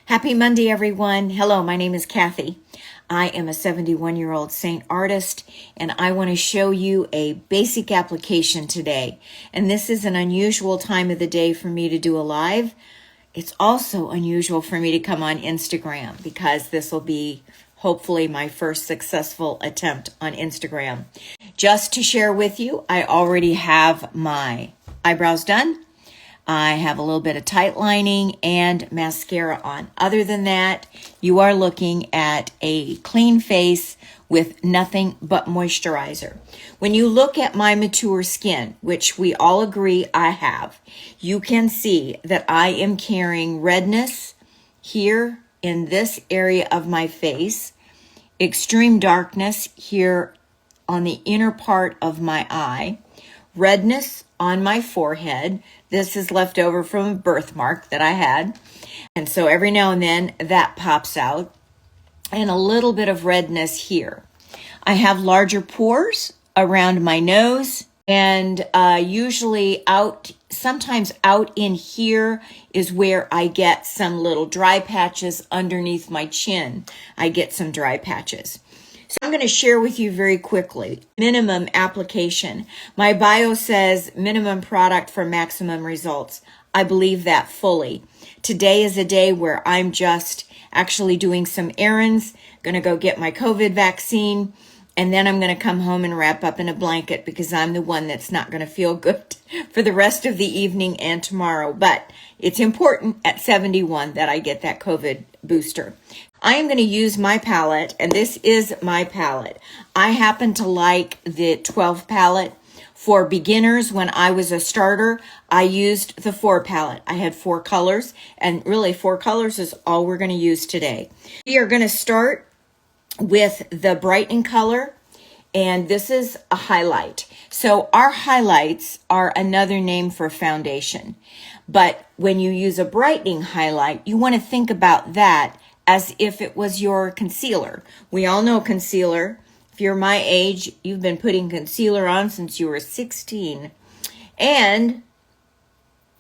Happy Monday, everyone. Hello, my name is Kathy. I am a 71-year-old Seint artist, and I want to show you a basic application today. And this is an unusual time of the day for me to do a live. It's also unusual for me to come on Instagram because this will be hopefully my first successful attempt on Instagram. Just to share with you, I already have my eyebrows done. I have a little bit of tight lining and mascara on. Other than that, you are looking at a clean face with nothing but moisturizer. When you look at my mature skin, which we all agree I have, you can see that I am carrying redness here in this area of my face, extreme darkness here on the inner part of my eye, redness on my forehead. This is left over from a birthmark that I had. And so every now and then that pops out. And a little bit of redness here. I have larger pores around my nose. And usually sometimes out in here is where I get some little dry patches underneath my chin. I get some dry patches. So I'm going to share with you very quickly, minimum application. My bio says minimum product for maximum results. I believe that fully. Today is a day where I'm just actually doing some errands, going to go get my COVID vaccine, and then I'm going to come home and wrap up in a blanket because I'm the one that's not going to feel good for the rest of the evening and tomorrow. But it's important at 71 that I get that COVID booster. I am going to use my palette, and this is my palette. I happen to like the 12 palette. For beginners, when I was a starter, I used the 4 palette. I had 4 colors, and really 4 colors is all we're going to use today. We are going to start with the brightening color, and this is a highlight. So our highlights are another name for foundation. But when you use a brightening highlight, you want to think about that as if it was your concealer. We all know concealer. If you're my age, you've been putting concealer on since you were 16. And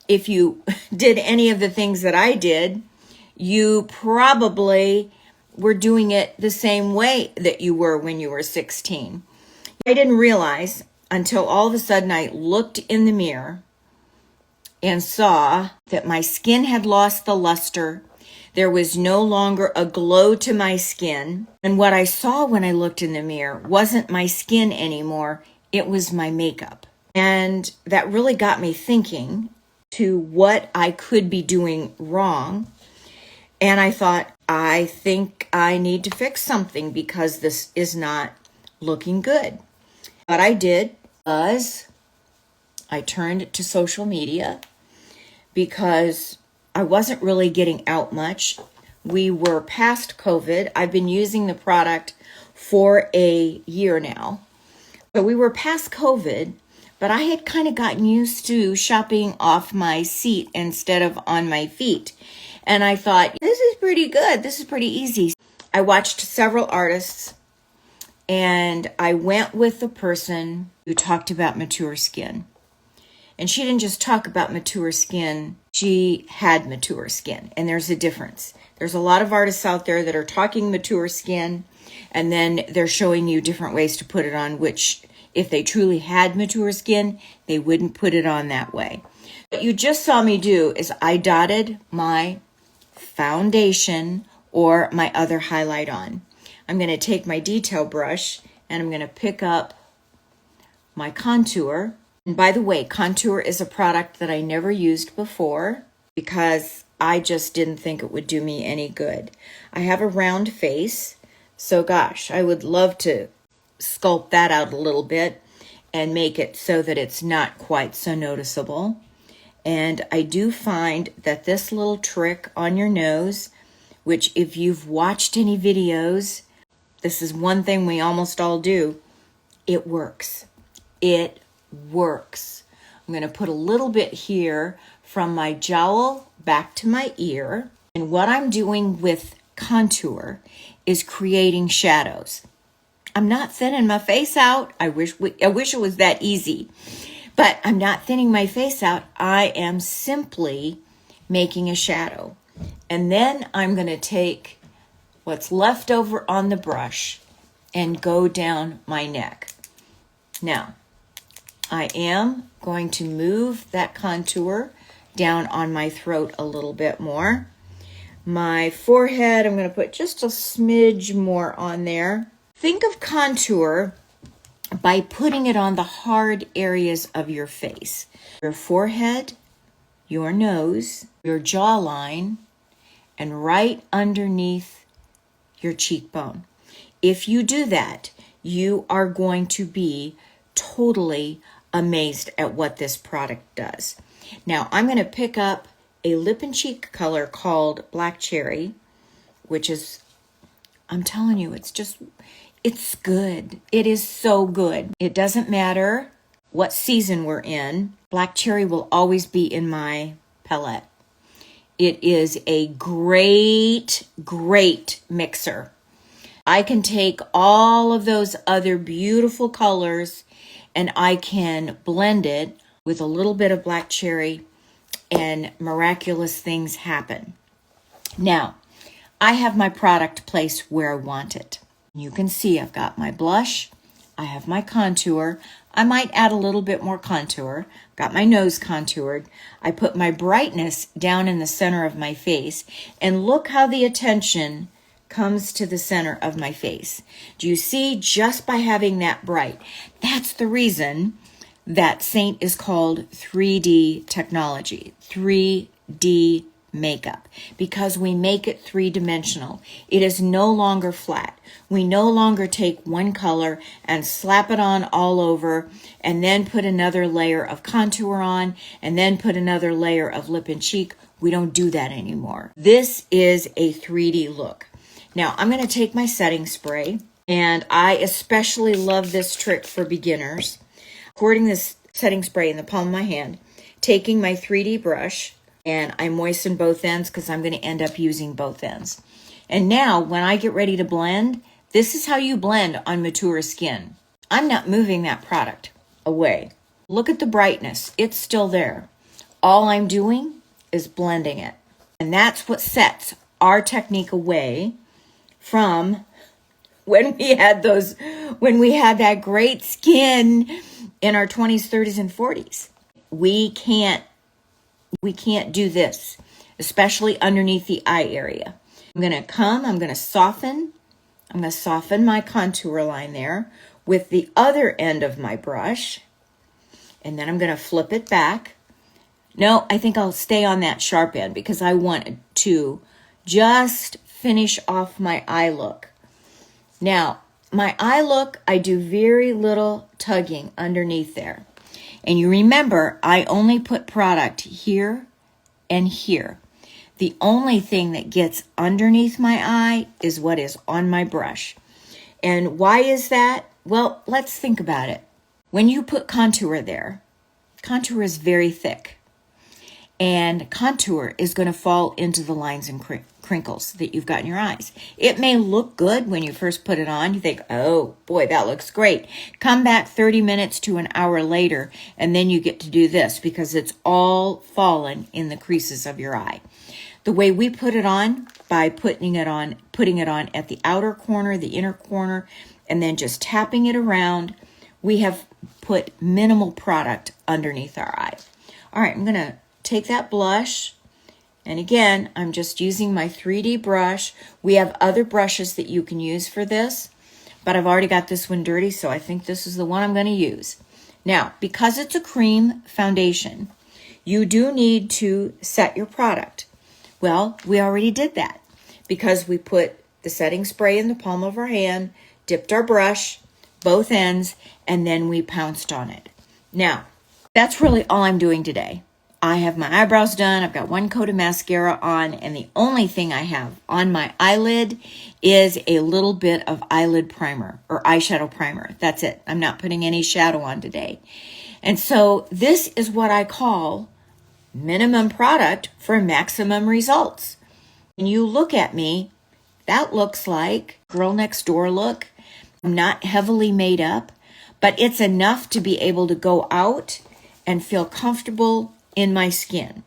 if you did any of the things that I did, you probably were doing it the same way that you were when you were 16. I didn't realize until all of a sudden I looked in the mirror and saw that my skin had lost the luster. There was no longer a glow to my skin. And what I saw when I looked in the mirror wasn't my skin anymore. It was my makeup. And that really got me thinking to what I could be doing wrong. And I thought, I think I need to fix something because this is not looking good. What I did was I turned to social media because I wasn't really getting out much. We were past COVID. I've been using the product for a year now. So we were past COVID, but I had kind of gotten used to shopping off my seat instead of on my feet. And I thought, this is pretty good. This is pretty easy. I watched several artists, and I went with the person who talked about mature skin. And she didn't just talk about mature skin, she had mature skin. And there's a difference. There's a lot of artists out there that are talking mature skin, and then they're showing you different ways to put it on, which if they truly had mature skin, they wouldn't put it on that way. What you just saw me do is I dotted my foundation or my other highlight on. I'm going to take my detail brush and I'm going to pick up my contour. And by the way, contour is a product that I never used before because I just didn't think it would do me any good. I have a round face, so gosh, I would love to sculpt that out a little bit and make it so that it's not quite so noticeable. And I do find that this little trick on your nose, which if you've watched any videos, this is one thing we almost all do, it works. It works. I'm going to put a little bit here from my jowl back to my ear. And what I'm doing with contour is creating shadows. I'm not thinning my face out. I wish it was that easy. But I'm not thinning my face out. I am simply making a shadow. And then I'm going to take what's left over on the brush and go down my neck. Now, I am going to move that contour down on my throat a little bit more. My forehead, I'm going to put just a smidge more on there. Think of contour by putting it on the hard areas of your face. Your forehead, your nose, your jawline, and right underneath your cheekbone. If you do that, you are going to be totally amazed at what this product does. Now, I'm going to pick up a lip and cheek color called Black Cherry, which is, I'm telling you, it's good. It is so good. It doesn't matter what season we're in. Black Cherry will always be in my palette. It is a great, great mixer. I can take all of those other beautiful colors and I can blend it with a little bit of Black Cherry and miraculous things happen. Now, I have my product placed where I want it. You can see I've got my blush, I have my contour. I might add a little bit more contour. Got my nose contoured. I put my brightness down in the center of my face, and look how the attention comes to the center of my face. Do you see, just by having that bright? That's the reason that Seint is called 3D technology, 3D makeup, because we make it three-dimensional. It is no longer flat. We no longer take one color and slap it on all over and then put another layer of contour on and then put another layer of lip and cheek. We don't do that anymore. This is a 3D look. Now, I'm going to take my setting spray, and I especially love this trick for beginners. Pouring this setting spray in the palm of my hand, taking my 3D brush, and I moisten both ends because I'm going to end up using both ends. And now, when I get ready to blend, this is how you blend on mature skin. I'm not moving that product away. Look at the brightness. It's still there. All I'm doing is blending it. And that's what sets our technique away from when we had that great skin in our 20s, 30s, and 40s. We can't do this, especially underneath the eye area. I'm going to soften my contour line there with the other end of my brush, and then I'm going to flip it back. No, I think I'll stay on that sharp end because I want to just finish off my eye look. Now, my eye look, I do very little tugging underneath there. And you remember, I only put product here and here. The only thing that gets underneath my eye is what is on my brush. And why is that? Well, let's think about it. When you put contour there, contour is very thick. And contour is going to fall into the lines and crinkles that you've got in your eyes. It may look good when you first put it on. You think, oh boy, that looks great. Come back 30 minutes to an hour later, and then you get to do this because it's all fallen in the creases of your eye. The way we put it on, by putting it on at the outer corner, the inner corner, and then just tapping it around, we have put minimal product underneath our eye. All right, I'm going to take that blush, and again, I'm just using my 3D brush. We have other brushes that you can use for this, but I've already got this one dirty, so I think this is the one I'm going to use. Now, because it's a cream foundation, you do need to set your product. Well, we already did that because we put the setting spray in the palm of our hand, dipped our brush, both ends, and then we pounced on it. Now, that's really all I'm doing today. I have my eyebrows done. I've got one coat of mascara on, and the only thing I have on my eyelid is a little bit of eyelid primer or eyeshadow primer. That's it. I'm not putting any shadow on today. And so this is what I call minimum product for maximum results. When you look at me, that looks like girl next door look. I'm not heavily made up, but it's enough to be able to go out and feel comfortable in my skin.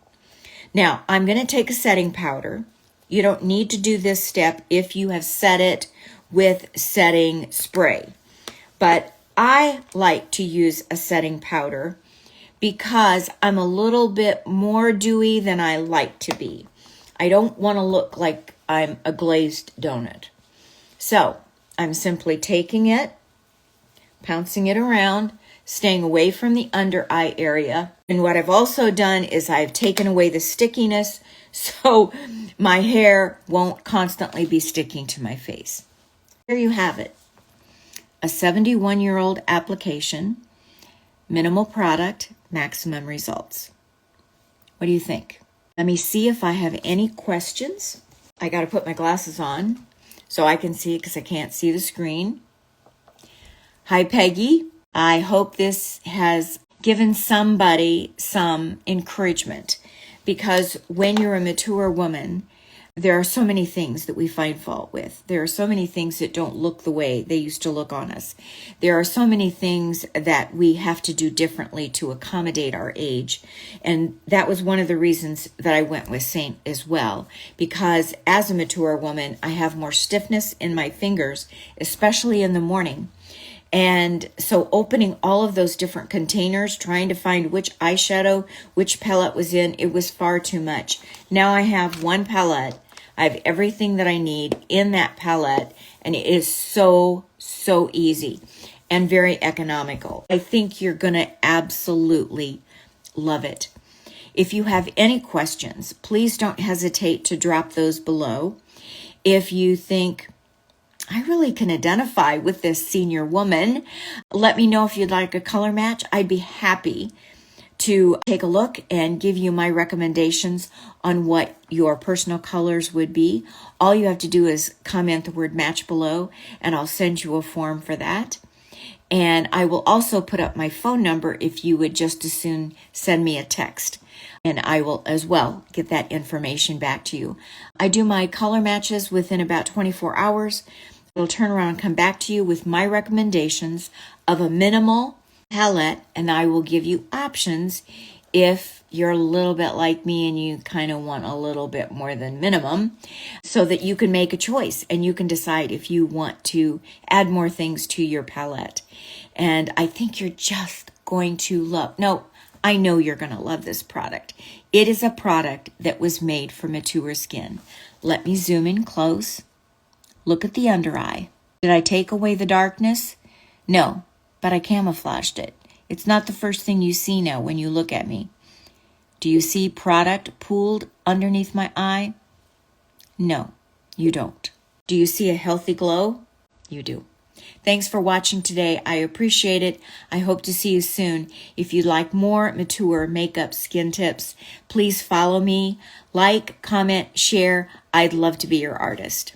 Now, I'm going to take a setting powder. You don't need to do this step if you have set it with setting spray. But I like to use a setting powder because I'm a little bit more dewy than I like to be. I don't want to look like I'm a glazed donut. So I'm simply taking it, pouncing it around, staying away from the under eye area. And what I've also done is I've taken away the stickiness so my hair won't constantly be sticking to my face. There you have it. A 71-year-old application, minimal product, maximum results. What do you think? Let me see if I have any questions. I got to put my glasses on so I can see because I can't see the screen. Hi, Peggy. I hope this has given somebody some encouragement, because when you're a mature woman, there are so many things that we find fault with. There are so many things that don't look the way they used to look on us. There are so many things that we have to do differently to accommodate our age. And that was one of the reasons that I went with Seint as well, because as a mature woman, I have more stiffness in my fingers, especially in the morning. And so opening all of those different containers, trying to find which eyeshadow, which palette was in, it was far too much. Now I have one palette. I have everything that I need in that palette, and it is so easy and very economical. I think you're going to absolutely love it. If you have any questions, please don't hesitate to drop those below. If you think, I really can identify with this senior woman, let me know if you'd like a color match. I'd be happy to take a look and give you my recommendations on what your personal colors would be. All you have to do is comment the word match below, and I'll send you a form for that. And I will also put up my phone number if you would just as soon send me a text. And I will as well get that information back to you. I do my color matches within about 24 hours. I'll turn around and come back to you with my recommendations of a minimal palette, and I will give you options if you're a little bit like me and you kind of want a little bit more than minimum, so that you can make a choice and you can decide if you want to add more things to your palette. And I think you're just going to love, no, I know you're going to love this product. It is a product that was made for mature skin. Let me zoom in close. Look at the under eye. Did I take away the darkness? No, but I camouflaged it. It's not the first thing you see now when you look at me. Do you see product pooled underneath my eye? No, you don't. Do you see a healthy glow? You do. Thanks for watching today. I appreciate it. I hope to see you soon. If you'd like more mature makeup skin tips, please follow me. Like, comment, share. I'd love to be your artist.